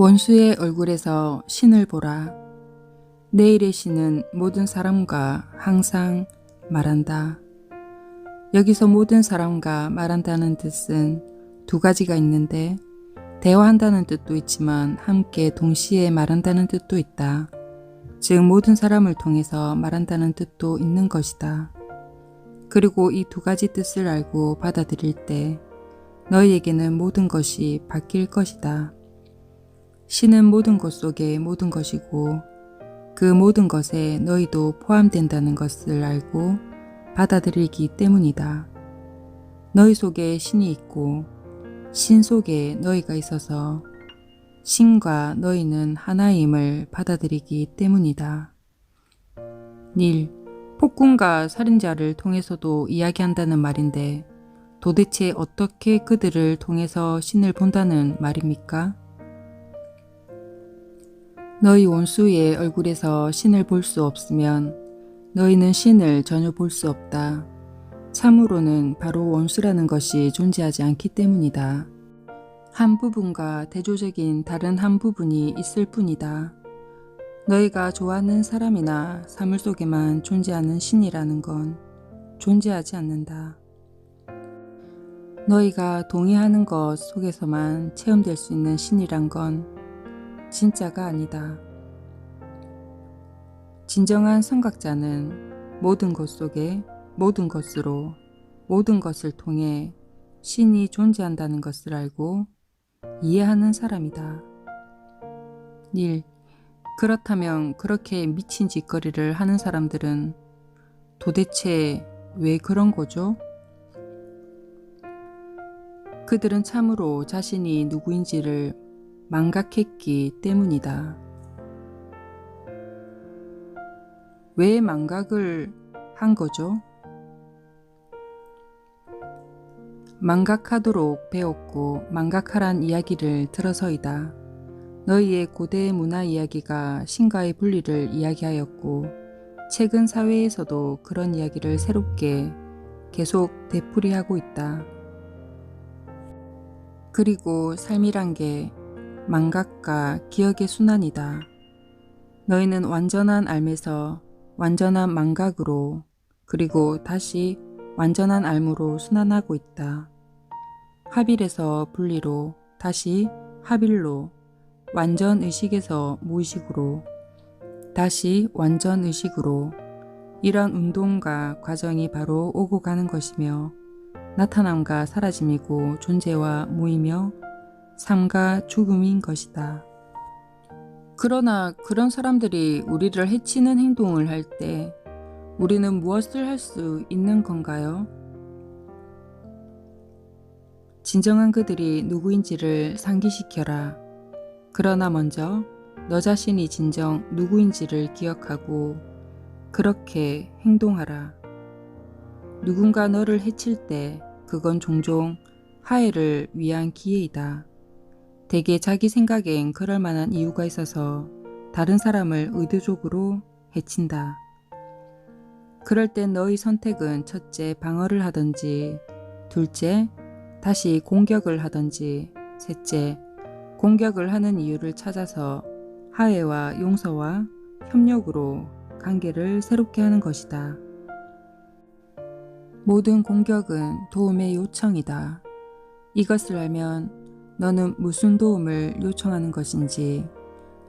원수의 얼굴에서 신을 보라. 내일의 신은 모든 사람과 항상 말한다. 여기서 모든 사람과 말한다는 뜻은 두 가지가 있는데, 대화한다는 뜻도 있지만 함께 동시에 말한다는 뜻도 있다. 즉 모든 사람을 통해서 말한다는 뜻도 있는 것이다. 그리고 이 두 가지 뜻을 알고 받아들일 때 너희에게는 모든 것이 바뀔 것이다. 신은 모든 것 속에 모든 것이고 그 모든 것에 너희도 포함된다는 것을 알고 받아들이기 때문이다. 너희 속에 신이 있고 신 속에 너희가 있어서 신과 너희는 하나임을 받아들이기 때문이다. 1. 폭군과 살인자를 통해서도 이야기한다는 말인데 도대체 어떻게 그들을 통해서 신을 본다는 말입니까? 너희 원수의 얼굴에서 신을 볼 수 없으면 너희는 신을 전혀 볼 수 없다. 참으로는 바로 원수라는 것이 존재하지 않기 때문이다. 한 부분과 대조적인 다른 한 부분이 있을 뿐이다. 너희가 좋아하는 사람이나 사물 속에만 존재하는 신이라는 건 존재하지 않는다. 너희가 동의하는 것 속에서만 체험될 수 있는 신이란 건 진짜가 아니다. 진정한 선각자는 모든 것 속에 모든 것으로 모든 것을 통해 신이 존재한다는 것을 알고 이해하는 사람이다. 1. 그렇다면 그렇게 미친 짓거리를 하는 사람들은 도대체 왜 그런 거죠? 그들은 참으로 자신이 누구인지를 망각했기 때문이다. 왜 망각을 한 거죠? 망각하도록 배웠고 망각하란 이야기를 들어서이다. 너희의 고대 문화 이야기가 신과의 분리를 이야기하였고 최근 사회에서도 그런 이야기를 새롭게 계속 되풀이하고 있다. 그리고 삶이란 게 망각과 기억의 순환이다. 너희는 완전한 알에서 완전한 망각으로 그리고 다시 완전한 알무로 순환하고 있다. 합일에서 분리로 다시 합일로, 완전 의식에서 무의식으로 다시 완전 의식으로, 이런 운동과 과정이 바로 오고 가는 것이며 나타남과 사라짐이고 존재와 무이며 삶과 죽음인 것이다. 그러나 그런 사람들이 우리를 해치는 행동을 할 때 우리는 무엇을 할 수 있는 건가요? 진정한 그들이 누구인지를 상기시켜라. 그러나 먼저 너 자신이 진정 누구인지를 기억하고 그렇게 행동하라. 누군가 너를 해칠 때 그건 종종 하해를 위한 기회이다. 대개 자기 생각엔 그럴 만한 이유가 있어서 다른 사람을 의도적으로 해친다. 그럴 땐 너의 선택은 첫째 방어를 하든지, 둘째 다시 공격을 하든지, 셋째 공격을 하는 이유를 찾아서 하해와 용서와 협력으로 관계를 새롭게 하는 것이다. 모든 공격은 도움의 요청이다. 이것을 알면 너는 무슨 도움을 요청하는 것인지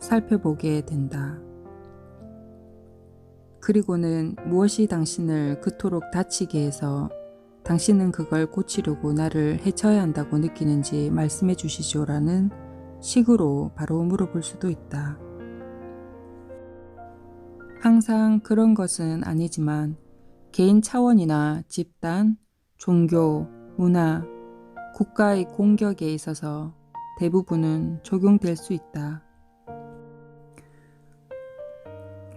살펴보게 된다. 그리고는 무엇이 당신을 그토록 다치게 해서 당신은 그걸 고치려고 나를 해쳐야 한다고 느끼는지 말씀해 주시죠라는 식으로 바로 물어볼 수도 있다. 항상 그런 것은 아니지만 개인 차원이나 집단, 종교, 문화, 국가의 공격에 있어서 대부분은 적용될 수 있다.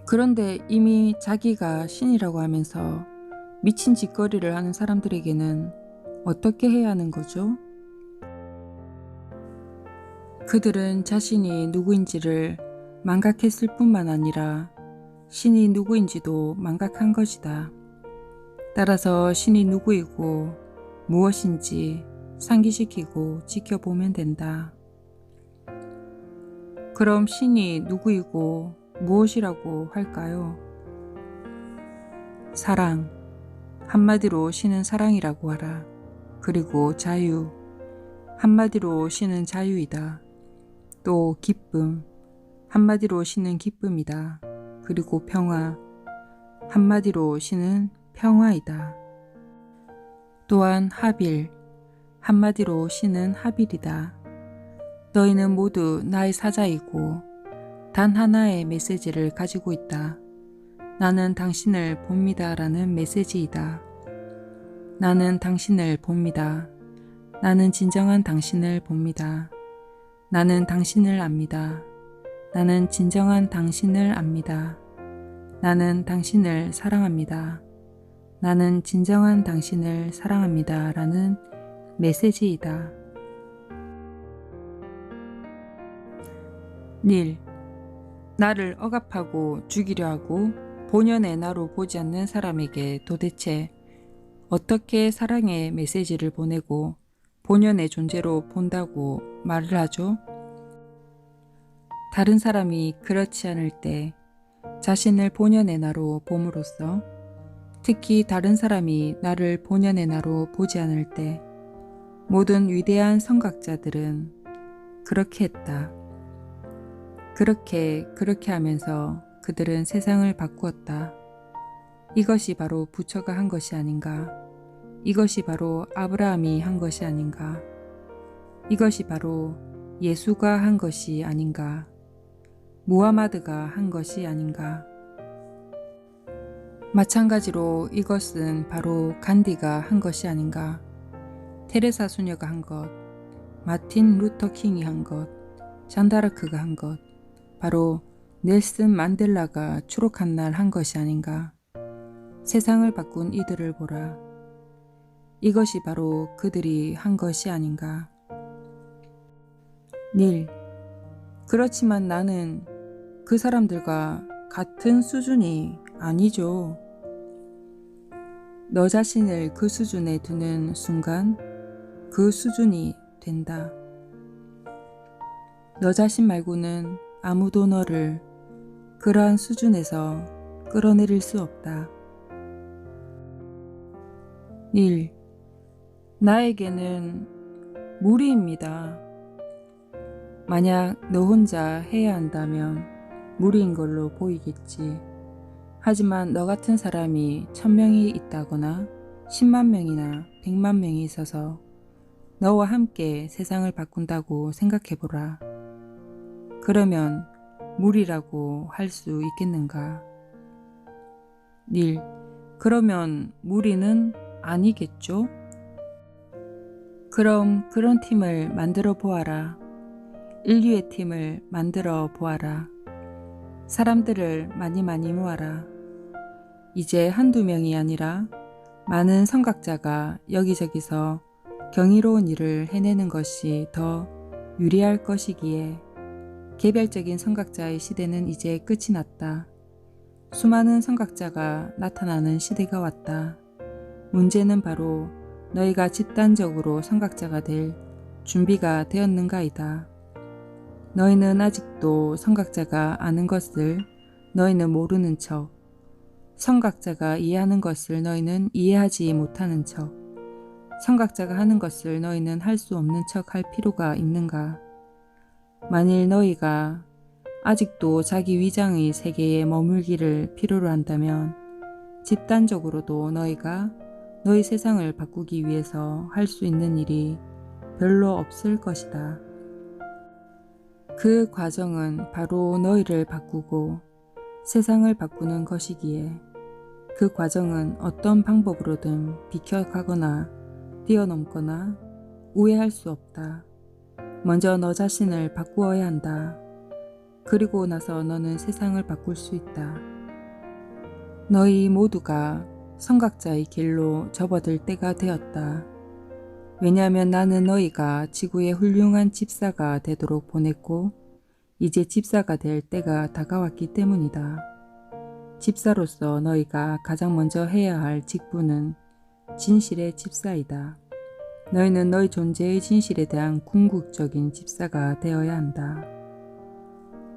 그런데 이미 자기가 신이라고 하면서 미친 짓거리를 하는 사람들에게는 어떻게 해야 하는 거죠? 그들은 자신이 누구인지를 망각했을 뿐만 아니라 신이 누구인지도 망각한 것이다. 따라서 신이 누구이고 무엇인지 상기시키고 지켜보면 된다. 그럼 신이 누구이고 무엇이라고 할까요? 사랑. 한마디로 신은 사랑이라고 하라. 그리고 자유. 한마디로 신은 자유이다. 또 기쁨. 한마디로 신은 기쁨이다. 그리고 평화. 한마디로 신은 평화이다. 또한 하빌. 한마디로 신은 하빌이다. 너희는 모두 나의 사자이고 단 하나의 메시지를 가지고 있다. 나는 당신을 봅니다 라는 메시지이다. 나는 당신을 봅니다. 나는 진정한 당신을 봅니다. 나는 당신을 압니다. 나는 진정한 당신을 압니다. 나는 당신을 사랑합니다. 나는 진정한 당신을 사랑합니다 라는 메시지이다. 닐. 나를 억압하고 죽이려 하고 본연의 나로 보지 않는 사람에게 도대체 어떻게 사랑의 메시지를 보내고 본연의 존재로 본다고 말을 하죠? 다른 사람이 그렇지 않을 때 자신을 본연의 나로 봄으로써, 특히 다른 사람이 나를 본연의 나로 보지 않을 때 모든 위대한 선각자들은 그렇게 했다. 그렇게 하면서 그들은 세상을 바꾸었다. 이것이 바로 부처가 한 것이 아닌가? 이것이 바로 아브라함이 한 것이 아닌가? 이것이 바로 예수가 한 것이 아닌가? 무하마드가 한 것이 아닌가? 마찬가지로 이것은 바로 간디가 한 것이 아닌가? 테레사 수녀가 한 것, 마틴 루터 킹이 한 것, 잔다르크가 한 것, 바로 넬슨 만델라가 추록한 날 한 것이 아닌가? 세상을 바꾼 이들을 보라. 이것이 바로 그들이 한 것이 아닌가? 닐. 그렇지만 나는 그 사람들과 같은 수준이 아니죠. 너 자신을 그 수준에 두는 순간 그 수준이 된다. 너 자신 말고는 아무도 너를 그러한 수준에서 끌어내릴 수 없다. 닐. 나에게는 무리입니다. 만약 너 혼자 해야 한다면 무리인 걸로 보이겠지. 하지만 너 같은 사람이 1000명이 있다거나 10만 명이나 100만 명이 있어서 너와 함께 세상을 바꾼다고 생각해보라. 그러면 무리라고 할 수 있겠는가? 닐. 그러면 무리는 아니겠죠? 그럼 그런 팀을 만들어 보아라. 인류의 팀을 만들어 보아라. 사람들을 많이 모아라. 이제 한두 명이 아니라 많은 선각자가 여기저기서 경이로운 일을 해내는 것이 더 유리할 것이기에 개별적인 선각자의 시대는 이제 끝이 났다. 수많은 선각자가 나타나는 시대가 왔다. 문제는 바로 너희가 집단적으로 선각자가 될 준비가 되었는가이다. 너희는 아직도 선각자가 아는 것을 너희는 모르는 척, 선각자가 이해하는 것을 너희는 이해하지 못하는 척, 선각자가 하는 것을 너희는 할 수 없는 척 할 필요가 있는가? 만일 너희가 아직도 자기 위장의 세계에 머물기를 필요로 한다면 집단적으로도 너희가 너희 세상을 바꾸기 위해서 할 수 있는 일이 별로 없을 것이다. 그 과정은 바로 너희를 바꾸고 세상을 바꾸는 것이기에 그 과정은 어떤 방법으로든 비켜가거나 뛰어넘거나 우회할 수 없다. 먼저 너 자신을 바꾸어야 한다. 그리고 나서 너는 세상을 바꿀 수 있다. 너희 모두가 선각자의 길로 접어들 때가 되었다. 왜냐하면 나는 너희가 지구의 훌륭한 집사가 되도록 보냈고 이제 집사가 될 때가 다가왔기 때문이다. 집사로서 너희가 가장 먼저 해야 할 직분은 진실의 집사이다. 너희는 너희 존재의 진실에 대한 궁극적인 집사가 되어야 한다.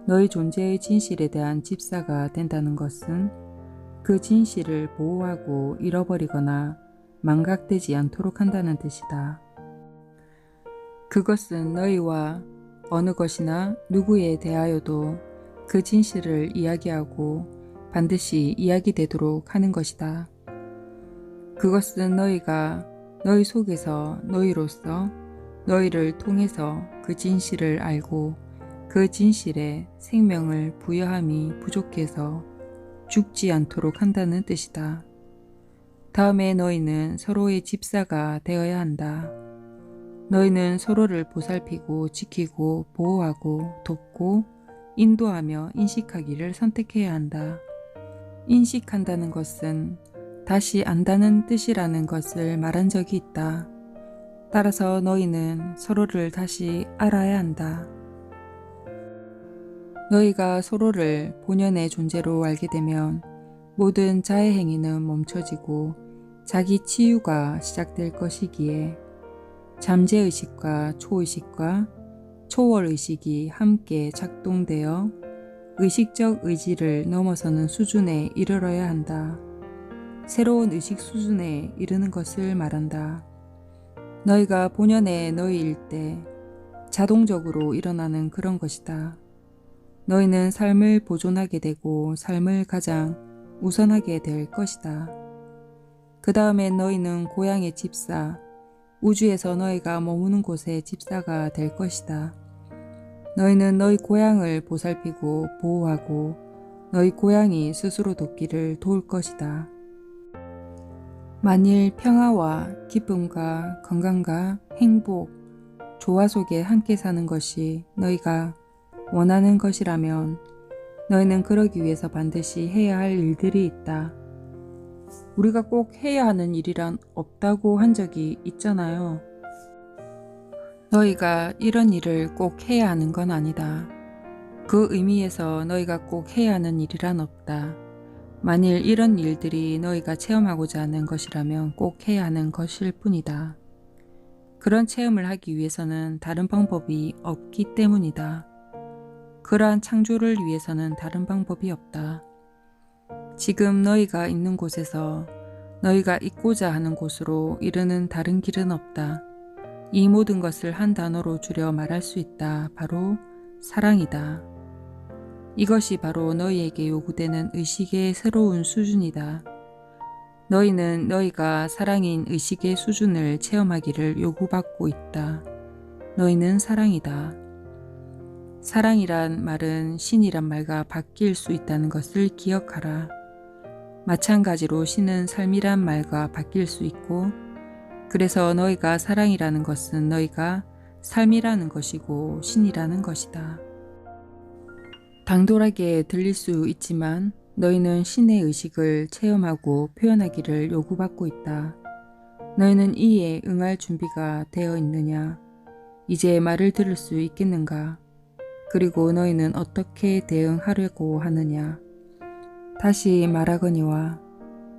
너희 존재의 진실에 대한 집사가 된다는 것은 그 진실을 보호하고 잃어버리거나 망각되지 않도록 한다는 뜻이다. 그것은 너희와 어느 것이나 누구에 대하여도 그 진실을 이야기하고 반드시 이야기되도록 하는 것이다. 그것은 너희가 너희 속에서 너희로서 너희를 통해서 그 진실을 알고 그 진실에 생명을 부여함이 부족해서 죽지 않도록 한다는 뜻이다. 다음에 너희는 서로의 집사가 되어야 한다. 너희는 서로를 보살피고 지키고 보호하고 돕고 인도하며 인식하기를 선택해야 한다. 인식한다는 것은 다시 안다는 뜻이라는 것을 말한 적이 있다. 따라서 너희는 서로를 다시 알아야 한다. 너희가 서로를 본연의 존재로 알게 되면 모든 자해 행위는 멈춰지고 자기 치유가 시작될 것이기에 잠재의식과 초의식과 초월의식이 함께 작동되어 의식적 의지를 넘어서는 수준에 이르러야 한다. 새로운 의식 수준에 이르는 것을 말한다. 너희가 본연의 너희일 때 자동적으로 일어나는 그런 것이다. 너희는 삶을 보존하게 되고 삶을 가장 우선하게 될 것이다. 그 다음에 너희는 고향의 집사, 우주에서 너희가 머무는 곳의 집사가 될 것이다. 너희는 너희 고향을 보살피고 보호하고 너희 고향이 스스로 돕기를 도울 것이다. 만일 평화와 기쁨과 건강과 행복, 조화 속에 함께 사는 것이 너희가 원하는 것이라면 너희는 그러기 위해서 반드시 해야 할 일들이 있다. 우리가 꼭 해야 하는 일이란 없다고 한 적이 있잖아요. 너희가 이런 일을 꼭 해야 하는 건 아니다. 그 의미에서 너희가 꼭 해야 하는 일이란 없다. 만일 이런 일들이 너희가 체험하고자 하는 것이라면 꼭 해야 하는 것일 뿐이다. 그런 체험을 하기 위해서는 다른 방법이 없기 때문이다. 그러한 창조를 위해서는 다른 방법이 없다. 지금 너희가 있는 곳에서 너희가 있고자 하는 곳으로 이르는 다른 길은 없다. 이 모든 것을 한 단어로 줄여 말할 수 있다. 바로 사랑이다. 이것이 바로 너희에게 요구되는 의식의 새로운 수준이다. 너희는 너희가 사랑인 의식의 수준을 체험하기를 요구받고 있다. 너희는 사랑이다. 사랑이란 말은 신이란 말과 바뀔 수 있다는 것을 기억하라. 마찬가지로 신은 삶이란 말과 바뀔 수 있고, 그래서 너희가 사랑이라는 것은 너희가 삶이라는 것이고 신이라는 것이다. 당돌하게 들릴 수 있지만 너희는 신의 의식을 체험하고 표현하기를 요구받고 있다. 너희는 이에 응할 준비가 되어 있느냐? 이제 말을 들을 수 있겠는가? 그리고 너희는 어떻게 대응하려고 하느냐? 다시 말하거니와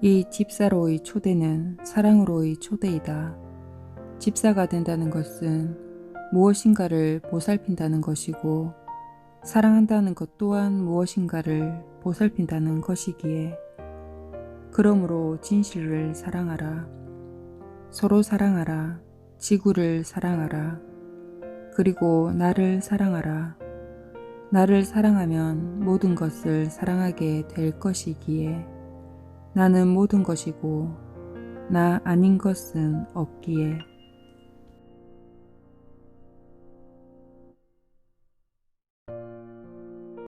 이 집사로의 초대는 사랑으로의 초대이다. 집사가 된다는 것은 무엇인가를 보살핀다는 것이고 사랑한다는 것 또한 무엇인가를 보살핀다는 것이기에 그러므로 진실을 사랑하라. 서로 사랑하라. 지구를 사랑하라. 그리고 나를 사랑하라. 나를 사랑하면 모든 것을 사랑하게 될 것이기에 나는 모든 것이고 나 아닌 것은 없기에